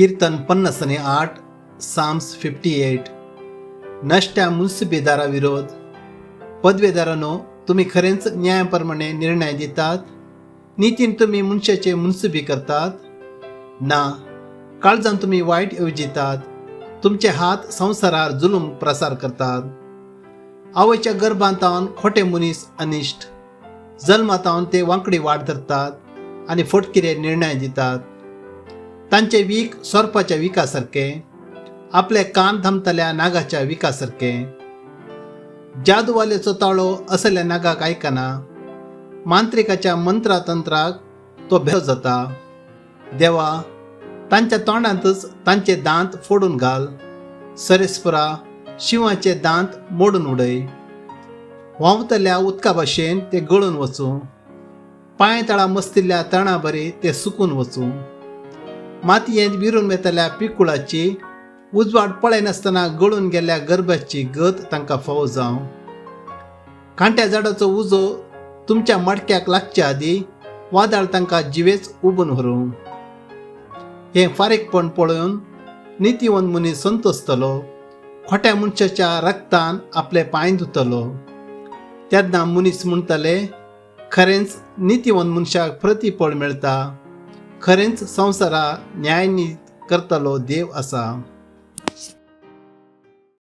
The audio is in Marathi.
कीर्तन 58 साम्स 58. नष्ट्या मुनसिबेदाराविरोध. पदवेदारांनो, तुम्ही खरेंच न्यायाप्रमाणे निर्णय दितात? नीतीन तुम्ही मनशाचे मुनसिबी करतात? ना, काळजान तुम्ही वाईट येवजितात. तुमचे हात संसारार जुलूम प्रसार करतात. आवयच्या गर्भांतावन खोटे मनीस अनिश्ट. जल्मातावन ते वांकडी वाट धरतात आनी फटकिरे निर्णय दितात. तांचे वीक सोरपाच्या विकासारखे, आपले कान धामतल्या नागाच्या विकासारखे. जादूवालेचो ताळो असल्या नागाक आयकना. मांत्रिकाच्या मंत्रातंत्राक तो भेव जाता. देवा, तांच्या तोंडांतच तांचे दांत फोडून घाल. सरेस्परा, शिवाचे दांत मोडून उडय. व्हांवतल्या उदका भाशेन ते गळून वचूं. पांय तळा मस्तिल्ल्या तणा बरी ते सुकून वचूं. मातयेंत विरून वेतल्या पिकुळाची, उजवाड पळय नासतना गळून गेल्ल्या गर्भाची गत तांकां फावो जावं. कांट्या झाडाचो उजो तुमच्या मडक्याक लागच्या आदी वादळ तांकां जिवेच उबून व्हरूं. हें फारीकपण पळोवन नितीवंत मनीस संतोसतलो. खोट्या मनशाच्या रक्तान आपले पांय धुतलो. तेन्ना मनीस म्हणटले, खरेंच नितीवंत मनशाक प्रतिफळ मेळटा. खरेंच संवसारा न्याय करतलो देव आसा.